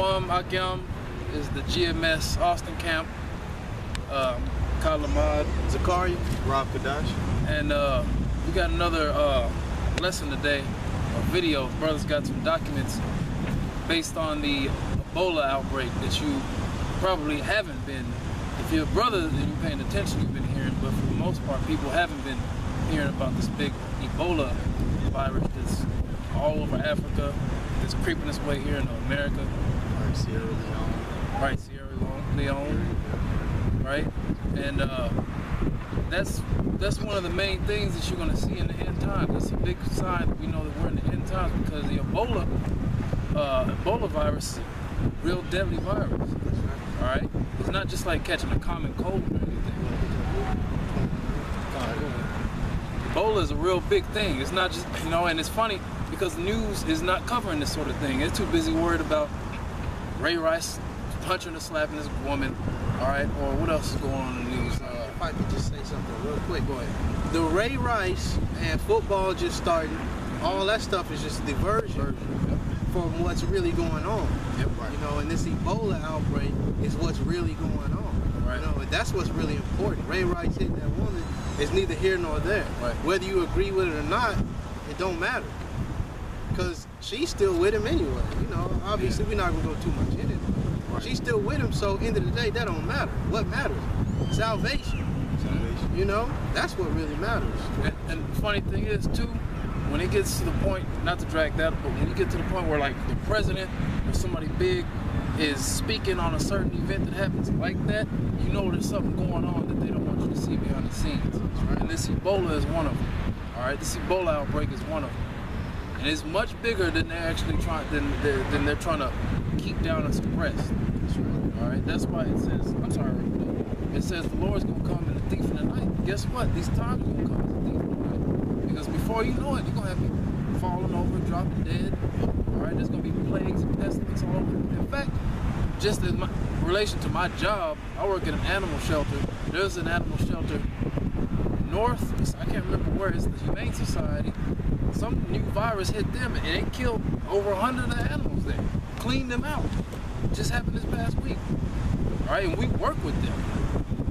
Shalom Akim is the GMS Austin camp. Kalamad Zakaria, Rob Kadash. and we got another lesson today, a video. Brothers got some documents based on the Ebola outbreak that you probably haven't been. If you're a brother and you're paying attention, you've been hearing, but for the most part, people haven't been hearing about this big Ebola virus that's all over Africa, that's creeping its way here into America. Right, Sierra Leone. Right, Sierra Leone, right? And that's one of the main things that you're going to see in the end times. That's a big sign that we know that we're in the end times, because the Ebola virus is a real deadly virus. All right, it's not just like catching a common cold or anything. Ebola is a real big thing. It's not just, and it's funny because the news is not covering this sort of thing. They're too busy worried about Ray Rice punching or slapping this woman, all right, or what else is going on in the news? If I could just say something real quick. Go ahead. The Ray Rice and football just starting, all that stuff is just diversion from what's really going on. And this Ebola outbreak is what's really going on. Right. And that's what's really important. Ray Rice hitting that woman is neither here nor there. Right. Whether you agree with it or not, it don't matter. Because she's still with him anyway. Obviously we're not gonna go too much in it. Right. She's still with him, so end of the day, that don't matter. What matters? Salvation. That's what really matters. And the funny thing is too, when it gets to the point, not to drag that, but when you get to the point where like the president or somebody big is speaking on a certain event that happens like that, there's something going on that they don't want you to see behind the scenes. Right? And this Ebola is one of them. All right, this Ebola outbreak is one of them, and it's much bigger than they're actually trying than they're trying to keep down and suppress. All right, that's why it says, I'm sorry, it says the Lord's gonna come in the thief in the night. Guess what? These times are gonna come as a thief in the night, because before you know it, you're gonna have people falling over, dropping dead. All right, there's gonna be plagues and pestilence all over. In fact, just in relation to my job, I work at an animal shelter. There's an animal shelter north, I can't remember where, it's the Humane Society. Some new virus hit them and it killed over 100 of the animals there. Cleaned them out. Just happened this past week. All right, and we work with them.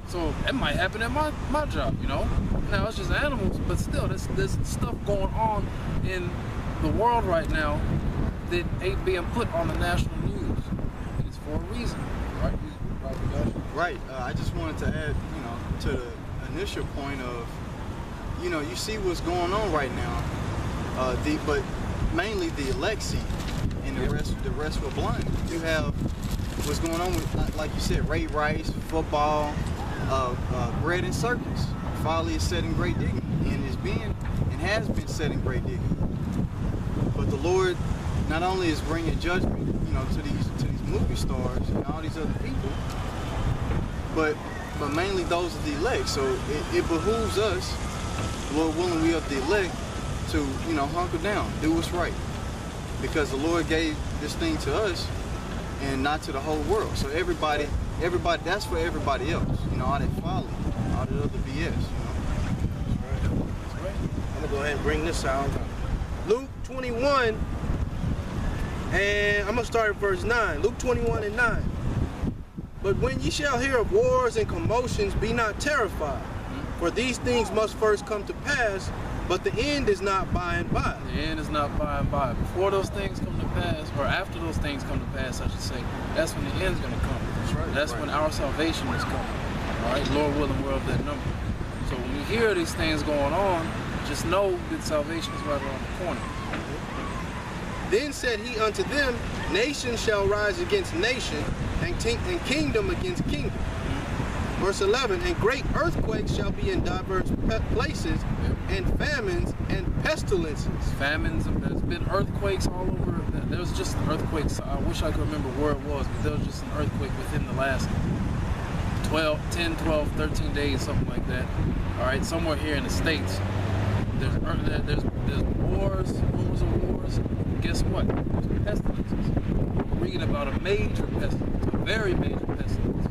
So that might happen at my job, Now it's just animals, but still, there's stuff going on in the world right now that ain't being put on the national news. And it's for a reason, right? Right. I just wanted to add, to the initial point of, you see what's going on right now. But mainly the elect seat, and the rest were blind. You have what's going on with, like you said, Ray Rice, football, bread and circus. Folly is set in great dignity, and has been set in great dignity. But the Lord not only is bringing judgment, to these movie stars and all these other people, but mainly those of the elect. So it behooves us, Lord willing, we of the elect, to hunker down, do what's right, because the Lord gave this thing to us and not to the whole world. So everybody, that's for everybody else. All that folly, all that other BS. That's right. I'm gonna go ahead and bring this out. Luke 21, and I'm gonna start at verse 9. Luke 21 and 9. But when ye shall hear of wars and commotions, be not terrified, for these things must first come to pass, but the end is not by and by. The end is not by and by. Before those things come to pass, or after those things come to pass, I should say, that's when the end's going to come. That's right. That's when our salvation is coming. All right, Lord willing, we're of that number. So when you hear these things going on, just know that salvation is right around the corner. Then said he unto them, nation shall rise against nation, and kingdom against kingdom. Verse 11, and great earthquakes shall be in diverse places, and famines and pestilences. Famines, there's been earthquakes all over. There was just earthquakes, I wish I could remember where it was, but there was just an earthquake within the last 10, 12, 13 days, something like that. All right, somewhere here in the States. There's wars, rumors of wars. Guess what? There's pestilences. We're reading about a major pestilence, a very major pestilence.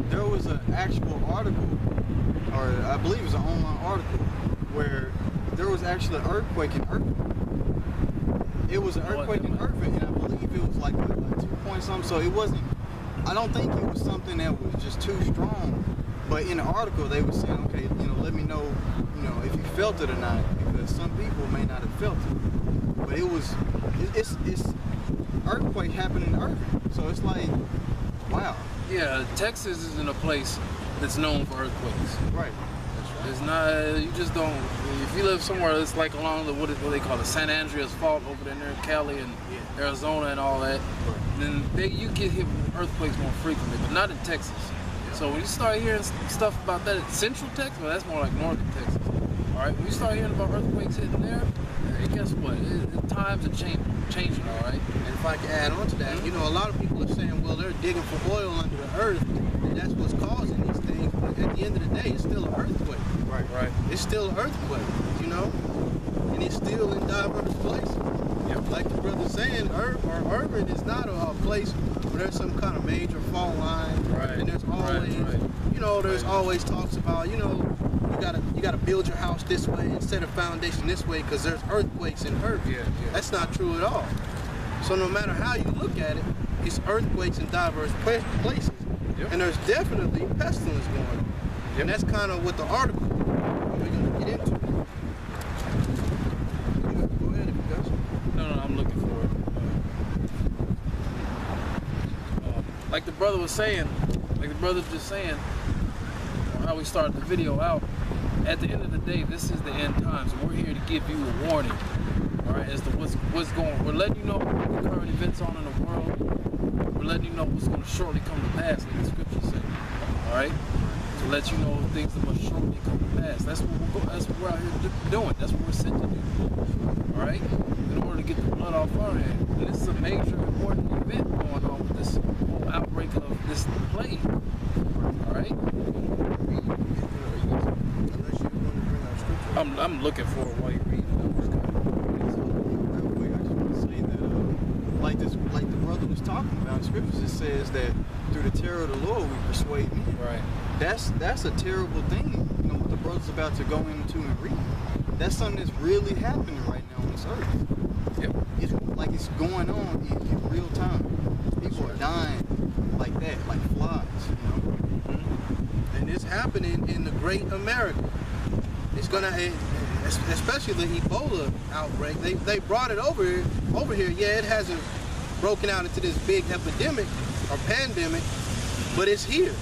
There was an actual article, or I believe it was an online article, where there was actually an earthquake in Earth. It was an earthquake in Irving, and I believe it was like a 2 point something. So it wasn't. I don't think it was something that was just too strong. But in the article, they were saying, okay, let me know, if you felt it or not, because some people may not have felt it. But it's earthquake happened in Irving, so it's like, wow. Yeah, Texas isn't a place that's known for earthquakes. Right. It's not. You just don't. If you live somewhere that's like along the what they call the San Andreas Fault over there near Cali and Arizona and all that, then you get hit with earthquakes more frequently, but not in Texas. So when you start hearing stuff about that in Central Texas, well, that's more like Northern Texas. All right, when you start hearing about earthquakes hitting there, hey, guess what? Times are changing. All right. And if I can add on to that, a lot of people are saying, well, they're digging for oil under the earth, and that's what's causing these things. But at the end of the day, it's still an earthquake. Right. It's still an earthquake, and it's still in diverse places. Yep. Like the brother's saying, urban is not a place where there's some kind of major fault line, Right. And there's always, there's always talks about, you gotta build your house this way and set a foundation this way because there's earthquakes in earth. Yeah. That's not true at all. So no matter how you look at it, it's earthquakes in diverse places, and there's definitely pestilence going on, and that's kind of what the article we're gonna get into. Go ahead if you got some. No, I'm looking for it. Like the brother was saying, how we started the video out, at the end of the day, this is the end times, and we're here to give you a warning, all right, as to what's going. We're letting you know what the current events on in the world. We're letting you know what's going to shortly come to pass, like the scripture said, all right, to let you know things that must shortly come to pass. That's what we're out here doing. That's what we're sent to do, all right, in order to get the blood off our hand. And this is a major, important event going on with this whole outbreak of this plague, all right. I'm looking for it while you read. I just want to say that, like the brother was talking about in scriptures, it says that through the terror of the Lord we persuade men. Right. That's a terrible thing. What the brother's about to go into and read. That's something that's really happening right now on this earth. Yep. It's going on in real time. People are dying like that, like flies. And it's happening in the great America. It's gonna, especially the Ebola outbreak. They brought it over here. Yeah, it hasn't broken out into this big epidemic or pandemic, but it's here.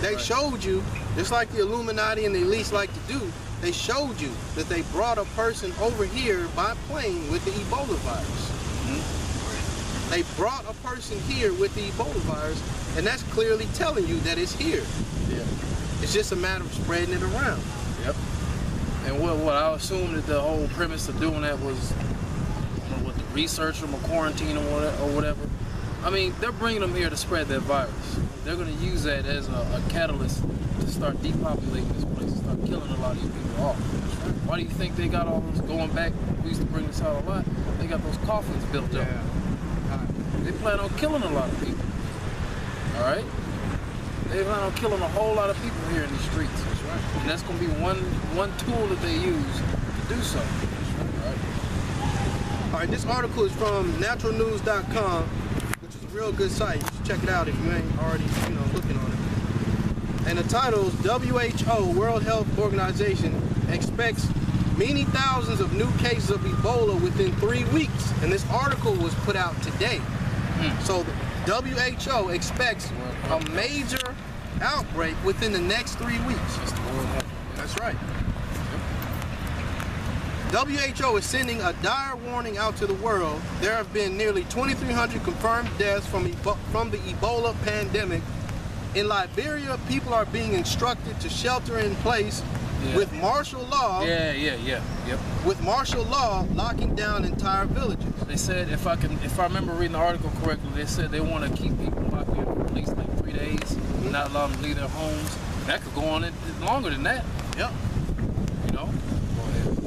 They showed you, just like the Illuminati and the elites like to do. They showed you that they brought a person over here by plane with the Ebola virus. They brought a person here with the Ebola virus, and that's clearly telling you that it's here. Yeah. It's just a matter of spreading it around. Yep. And what I assume that the whole premise of doing that was, what, the research them or quarantine or whatever. I mean, they're bringing them here to spread that virus. They're going to use that as a catalyst to start depopulating this place and start killing a lot of these people off. Why do you think they got all those going back? We used to bring this out a lot. They got those coffins built up. They plan on killing a lot of people. All right? They plan on killing a whole lot of people here in these streets. That's right. And that's going to be one tool that they use to do so. All right, this article is from naturalnews.com, which is a real good site. You should check it out if you ain't already, looking on it. And the title is WHO, World Health Organization, expects many thousands of new cases of Ebola within 3 weeks. And this article was put out today. So the WHO expects a major outbreak within the next 3 weeks. That's right. WHO is sending a dire warning out to the world. There have been nearly 2,300 confirmed deaths from the Ebola pandemic. In Liberia, people are being instructed to shelter in place with martial law. Yep. With martial law locking down entire villages. They said, if I remember reading the article correctly, they said they want to keep people locked in for at least like 3 days, not allow them to leave their homes. That could go on longer than that. Yep. Go ahead.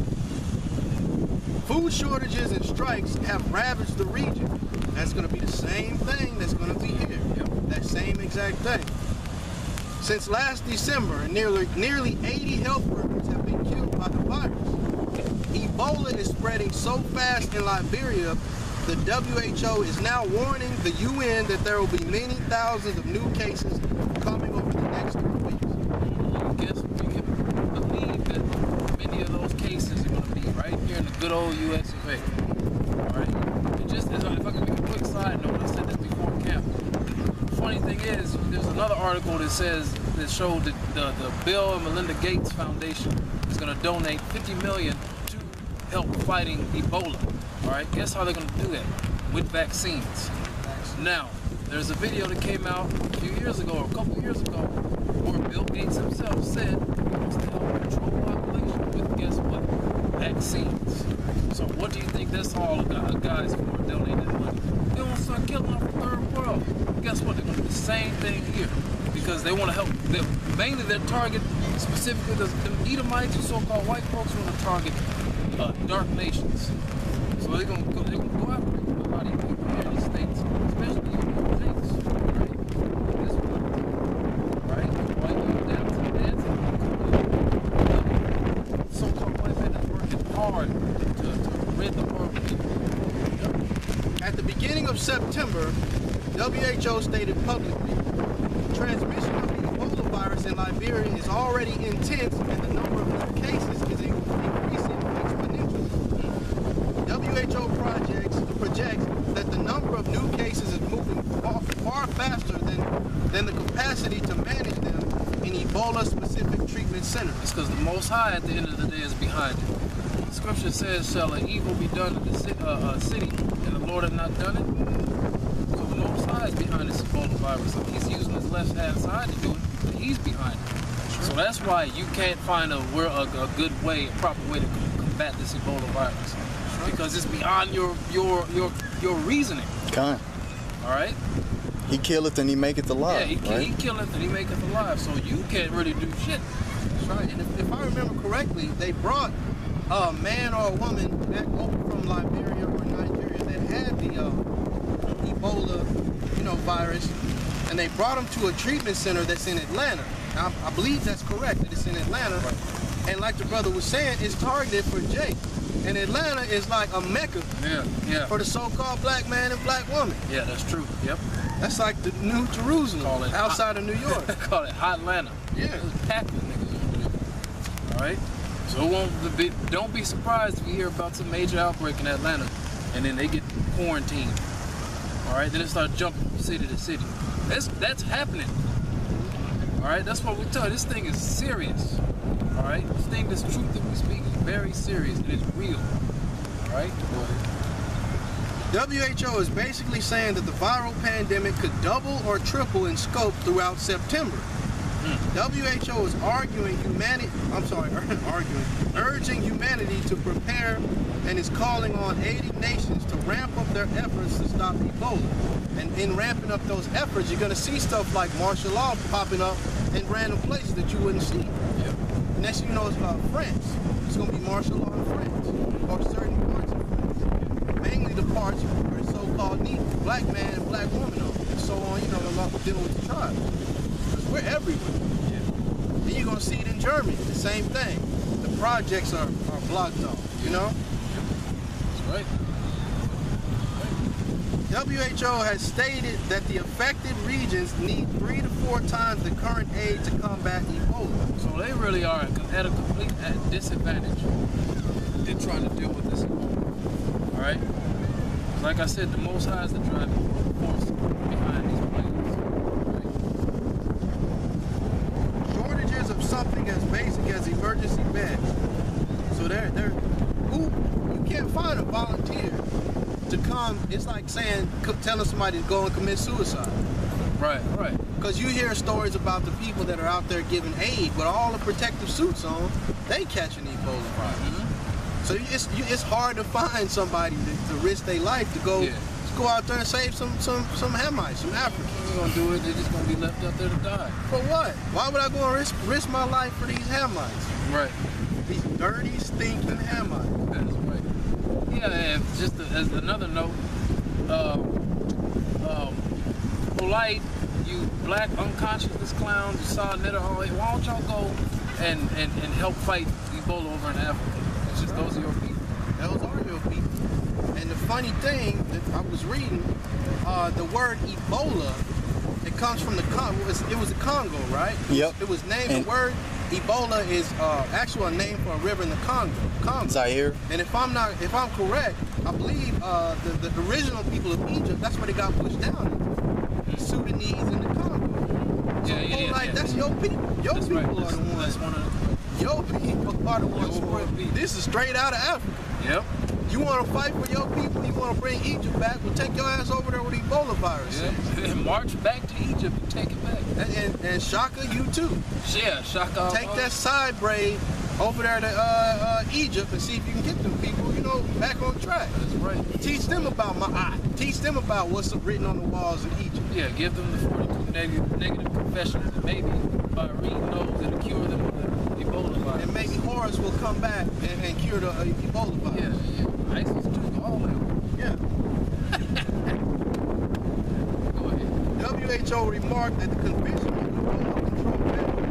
Food shortages and strikes have ravaged the region. That's going to be the same thing that's going to be here. Yep. That same exact thing. Since last December, nearly 80 health workers have been killed by the virus. Ebola is spreading so fast in Liberia the WHO is now warning the UN that there will be many thousands of new cases coming over the next 3 weeks. I guess we can believe that many of those cases are going to be right here in the good old US of A. Alright? And just if I can make a quick side note, I said this before camp. The funny thing is, there's another article that showed that the Bill and Melinda Gates Foundation is going to donate $50 million to help fighting Ebola. Alright? Guess how they're going to do that? With vaccines. Now, there's a video that came out a few years ago, or a couple years ago, where Bill Gates himself said he wants to help control population with, guess what? Vaccines. So what do you think that's all about, guys who are donating money? They want to start killing off the third world. Guess what? They're going to do the same thing here. Because they want to help, mainly their target, specifically the Edomites, the so-called white folks, want to target dark nations. So they're going to go after a lot of people here in the States, especially the United States, right? This one, right? White people down to the dancing, so-called white men that's working hard to rid the world of people. At the beginning of September, WHO stated publicly, transmission of the Ebola virus in Liberia is already intense and the number of new cases is increasing exponentially. WHO projects that the number of new cases is moving far faster than the capacity to manage them in Ebola-specific treatment centers. It's because the Most High at the end of the day is behind it. The scripture says, shall an evil be done in the city, and the Lord have not done it? So the Most High is behind this Ebola virus. So he's using his left-hand side to do it, but he's behind it. So that's why you can't find a good way, a proper way to combat this Ebola virus. Because it's beyond your reasoning. Kind. All right? He killeth and he maketh alive. Yeah, he killeth and he maketh alive. So you can't really do shit. That's right. And if I remember correctly, they brought a man or a woman back over from Liberia or Nigeria that had the Ebola, virus, and they brought them to a treatment center that's in Atlanta. Now, I believe that's correct. That it's in Atlanta. Right. And like the brother was saying, it's targeted for Jake. And Atlanta is like a mecca for the so-called black man and black woman. Yeah, that's true. Yep. That's like the New Jerusalem outside of New York. They call it Hot Atlanta. Yeah. It's packed with niggas over there. All right? So don't be surprised if you hear about some major outbreak in Atlanta and then they get quarantined. All right? Then it starts jumping from city to city. That's happening. All right? That's what we tell you. This thing is serious. All right? This thing, this truth that we speak is very serious and it's real. All right? WHO is basically saying that the viral pandemic could double or triple in scope throughout September. WHO is urging humanity to prepare and is calling on aiding nations to ramp up their efforts to stop Ebola. And in ramping up those efforts, you're going to see stuff like martial law popping up in random places that you wouldn't see. Yep. Next thing you know, it's France. It's going to be martial law in France, or certain parts of France. Mainly the parts where so-called black man and black woman are, and so on, dealing with the tribes. Because we're everywhere. Yeah. Then you're going to see it in Germany, the same thing. The projects are blocked off, That's right. WHO has stated that the affected regions need 3 to 4 times the current aid to combat Ebola. So they really are at a complete disadvantage in trying to deal with this Ebola. All right? Like I said, the Most High is the driving force behind these plans. Right? Shortages of something as basic as emergency beds. So you can't find a volunteer to come. It's like telling somebody to go and commit suicide. Right. Because you hear stories about the people that are out there giving aid with all the protective suits on, they catch an Ebola virus. Mm-hmm. So it's hard to find somebody to risk their life to go go out there and save some Hamites, some Africans. They're gonna do it. They're just gonna be left out there to die. For what? Why would I go and risk my life for these Hamites? Right. These dirty, stinking Hamites. That's right. Yeah, and just as another note, polite, you black unconscious clowns, you saw Netta Hall, why don't y'all go and help fight Ebola over in Africa? It's just those are your people. Those are your people. And the funny thing that I was reading, the word Ebola, it comes from the Congo. It was the Congo, right? Yep. It was named, And the word Ebola is actually a name for a river in the Congo. Zaire. And if I'm correct, I believe the original people of Egypt, that's where they got pushed down. The Sudanese and the Congo. So that's your people. Your That's people right. are the ones. That's one of the. Your people are the ones. This is straight out of Africa. Yep. You want to fight for your people? You want to bring Egypt back? Well, take your ass over there with Ebola virus. Yeah. And march back to Egypt and take it back. And Shaka, you too. Yeah, Shaka. Take that side braid over there to Egypt and see if you can get them people, back on track. That's right. Teach them about Ma'at. Teach them about what's written on the walls in Egypt. Yeah, give them the 42 negative confessions, and maybe by reading those, it'll cure them of the Ebola virus. And maybe Horus will come back and cure the Ebola virus. Yeah. ISIS too, all of them. Yeah. Go ahead. WHO remarked that the convention of Ebola control measures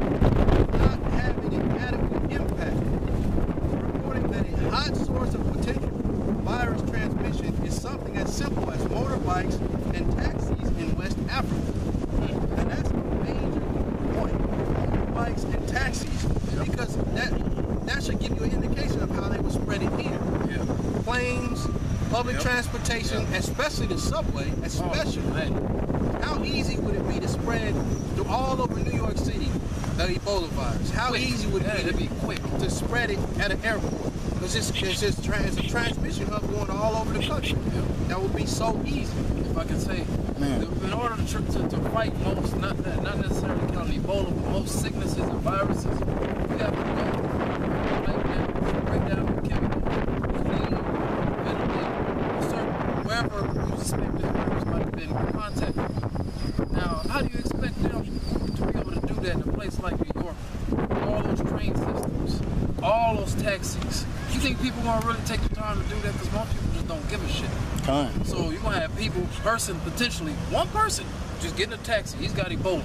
does not have any adequate impact, reporting that a hot source of potential virus transmission is something as simple as motorbikes and taxis in West Africa. And that's a major point. Motorbikes and taxis, because that should give you an indication of how they were spread it here. Yeah. Planes, public transportation, especially the subway, especially. Oh, How easy would it be to spread through all over New York City the Ebola virus? How easy would it be quick to spread it at an airport? Because it's a transmission hub going all over the country. That would be so easy. If I could say, in order to fight most, not necessarily counting Ebola, but most sicknesses and viruses, you have to go break down the chemical, clean, ventilate, wherever you suspect this virus might have been in contact with. Now, how do you expect them to be able to do that in a place like New York? All those train systems, all those taxis. You think people are gonna really take the time to do that? Because most people just don't give a shit. So you're gonna have potentially one person just getting a taxi. He's got Ebola.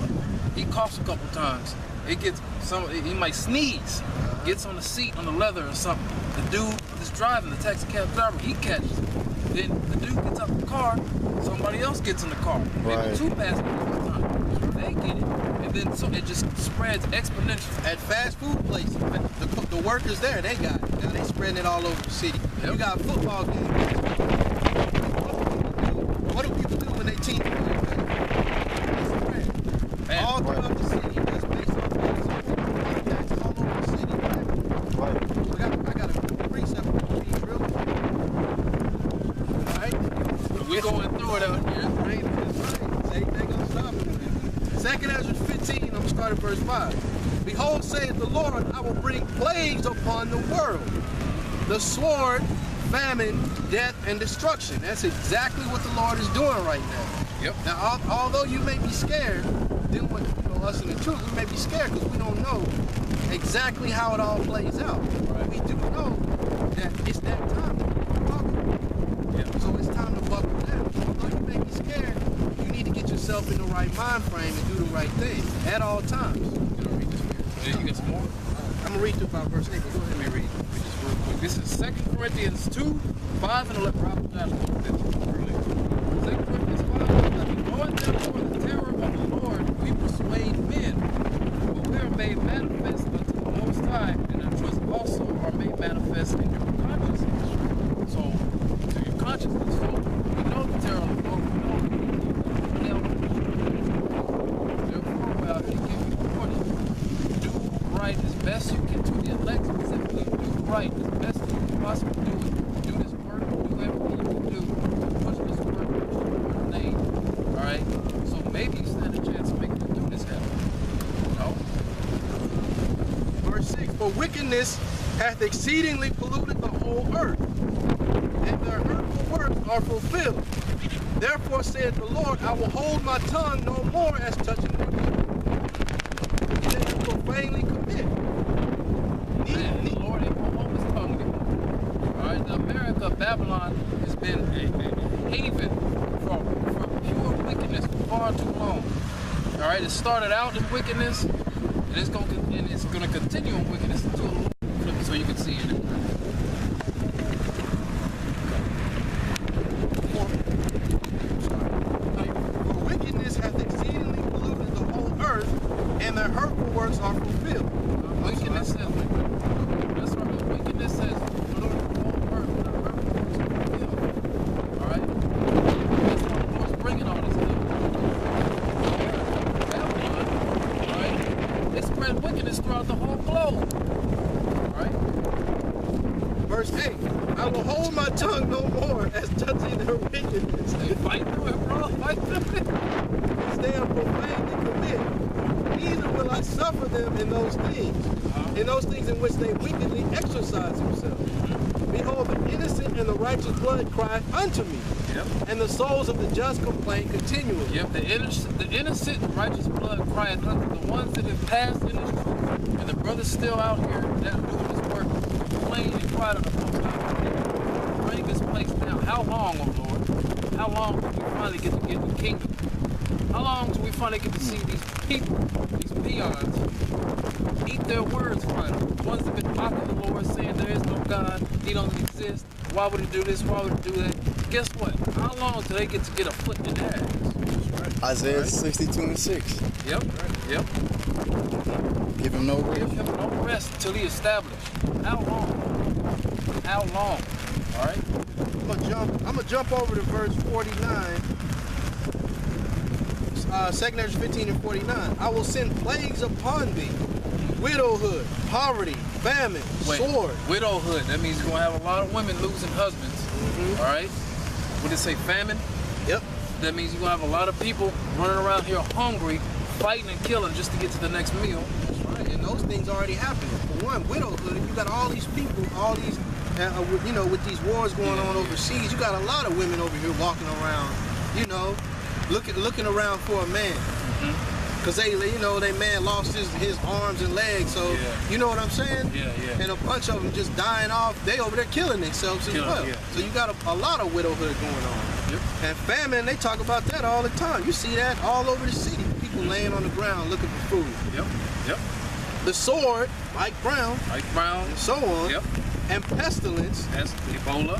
He coughs a couple times. He might sneeze. Gets on the seat on the leather or something. The dude that's driving, the taxi cab driver, he catches it. Then the dude gets out of the car. Somebody else gets in the car. Maybe two passengers at a time. They get it. And then it just spreads exponentially. At fast food places, the workers there, they got it. Now they spreading it all over the city. You got football games. What do people do when they team play? They spread all throughout the city. That's based on that's all over the city. I got a precept for these real quick. All right? We're going through it out here. It's raining. They gonna stop it. 2nd Ezra 15, I'm going to start at verse 5. Behold, saith the Lord, I will bring plagues upon the world. The sword, famine, death, and destruction. That's exactly what the Lord is doing right now. Yep. Now, although you may be scared, dealing with us in the truth, we may be scared because we don't know exactly how it all plays out. Right. We do know that it's that time to buckle. Yep. So it's time to buckle down. Although you may be scared, you need to get yourself in the right mind frame and do the right thing at all times. You got some more? I'm going to read through about verse 8, but go ahead and read Just real quick. This is 2 Corinthians 2, 5 and 11. Robert Josh wrote this earlier. 2 Corinthians 5, 11. Knowing therefore the terror of the Lord, we persuade men, but we are made manifest unto the Most High, and our truths also are made manifest in your consciousness. So, to your consciousness. So, we know the terror of the Lord, we know the therefore, we are to give you warning. Do right as best you can to the elect, specifically do right as best you can possibly do it. Do this work, do everything you can do to push this work into your name. Alright? So maybe you stand a chance of making it do this happen. No? Verse 6, for wickedness hath exceedingly polluted the whole earth, and their hurtful works are fulfilled. Therefore saith the Lord, I will hold my tongue no more as touching their which they do profanely commit. The Lord ain't gonna hold his tongue anymore. Alright? The America of Babylon has been a haven for pure wickedness for far too long. Alright? It started out in wickedness, and it's gonna continue in wickedness until flip it so you can see it. works are fulfilled. Wickedness says, that's right. Wickedness says, the whole earth, the earth works are fulfilled. All right? That's why the Lord's bringing all this stuff. Babylon, all right? They spread wickedness throughout the whole globe. All right? Verse 8, I will hold my tongue no more as touching their wickedness. They fight through it, bro. Fight through it. Which they are profanely commit. Neither will I suffer them in those things in which they wickedly exercise themselves. Behold, the innocent and the righteous blood cry unto me, and the souls of the just complain continually. Yep, the innocent and righteous blood crieth unto the ones that have passed in this truth, and the brothers still out here that are doing this work, complain and cry to the Most High. Bring this place down. How long, oh Lord? How long till we finally get to get the kingdom? How long till we finally get to see these people, these peons, eat their words finally? The ones that have been mocking the Lord, saying there is no God, He doesn't exist. Why would He do this? Why would He do that? Guess what? How long till they get to get a foot in their ass? Isaiah 62:6. Yep. Yep. Give him no Give rest. him no rest until He established. How long? How long? All right. I'm gonna jump over to verse 49. 2nd Ezra 15 and 49. I will send plagues upon thee, widowhood, poverty, famine, sword. Widowhood. That means you're gonna have a lot of women losing husbands. All right. What did it say? Famine. Yep. That means you're gonna have a lot of people running around here hungry, fighting and killing just to get to the next meal. That's right. And those things already happening. For one, widowhood. You got all these people, all these, with these wars going on overseas. You got a lot of women over here walking around, looking around for a man. Cause they man lost his arms and legs, so you know what I'm saying? Yeah. And a bunch of them just dying off. They over there killing themselves as well. Yeah. So you got a lot of widowhood going on. Yep. And famine, they talk about that all the time. You see that all over the city. People laying on the ground looking for food. Yep. The sword, Mike Brown, and so on. Yep. And pestilence. That's Ebola.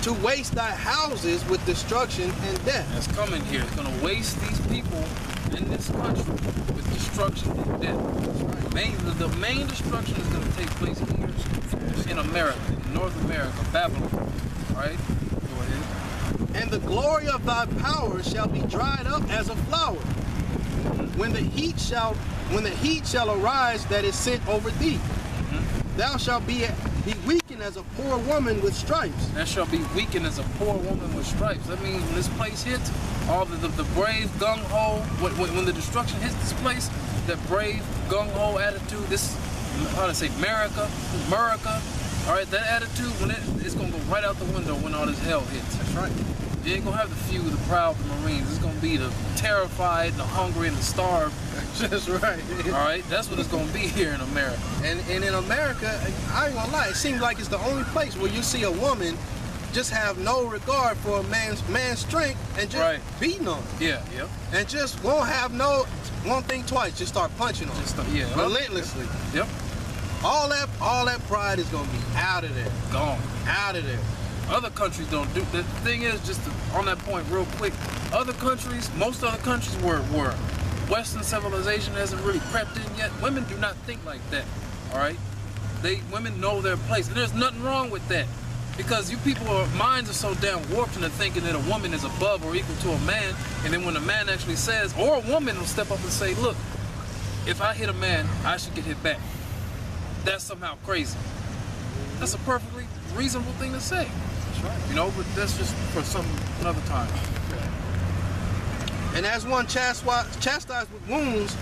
To waste thy houses with destruction and death. That's coming here. It's gonna waste these people in this country with destruction and death. The main destruction is gonna take place here in America, in North America, Babylon. All right. Go ahead. And the glory of thy power shall be dried up as a flower. When the heat shall arise that is sent over thee, thou shalt be weakened as a poor woman with stripes. That shall be weakened as a poor woman with stripes. That means when this place hits, all the brave gung-ho, when the destruction hits this place, that brave gung-ho attitude, this, how to say, America, all right, that attitude, it's going to go right out the window when all this hell hits. That's right. You ain't going to have the few, the proud, the Marines. It's going to be the terrified, the hungry, and the starved. That's right. All right, that's what it's going to be here in America. And in America, I ain't gonna lie, it seems like it's the only place where you see a woman just have no regard for a man's strength and just beating on him. Yeah. And just won't think twice, just start punching on him. Relentlessly. Yep. All that pride is gonna be out of there. Gone. Out of there. Other countries don't do. The thing is, on that point real quick, most other countries where Western civilization hasn't really crept in yet, women do not think like that, all right? Women know their place, and there's nothing wrong with that, because you people, minds are so damn warped into thinking that a woman is above or equal to a man, and then when a man actually says, or a woman will step up and say, look, if I hit a man, I should get hit back. That's somehow crazy. That's a perfectly reasonable thing to say. That's right. But that's just for another time. And as one chastised with wounds,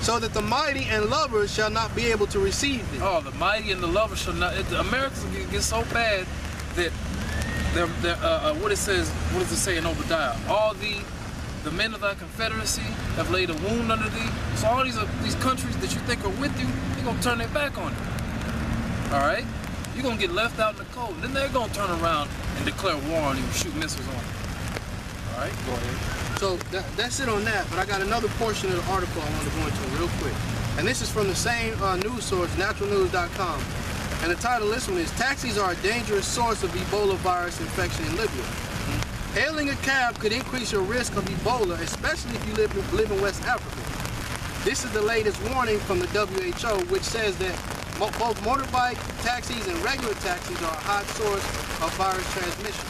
so that the mighty and lovers shall not be able to receive thee. Oh, the mighty and the lovers shall not. Americans get so bad that what does it say in Obadiah? All the men of thy confederacy have laid a wound under thee. So all these countries that you think are with you, they're gonna turn their back on you. All right, you're gonna get left out in the cold. Then they're gonna turn around and declare war on you, and shoot missiles on you. All right, go ahead. So that's it on that, but I got another portion of the article I want to go into real quick. And this is from the same news source, naturalnews.com. And the title of this one is, Taxis Are a Dangerous Source of Ebola Virus Infection in Libya. Hailing a cab could increase your risk of Ebola, especially if you live in West Africa. This is the latest warning from the WHO, which says that both motorbike taxis and regular taxis are a hot source of virus transmission.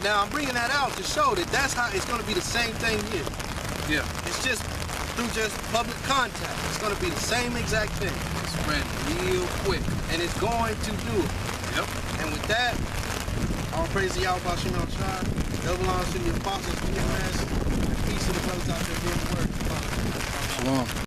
Now, I'm bringing that out to show that that's how it's going to be the same thing here. Yeah. It's just through just public contact. It's going to be the same exact thing. Spread real quick. And it's going to do it. Yep. And with that, all praise to Yahweh Shem El Shai. Double belongs to the apostles, PMS, and peace to the brothers out there doing the work. Shalom.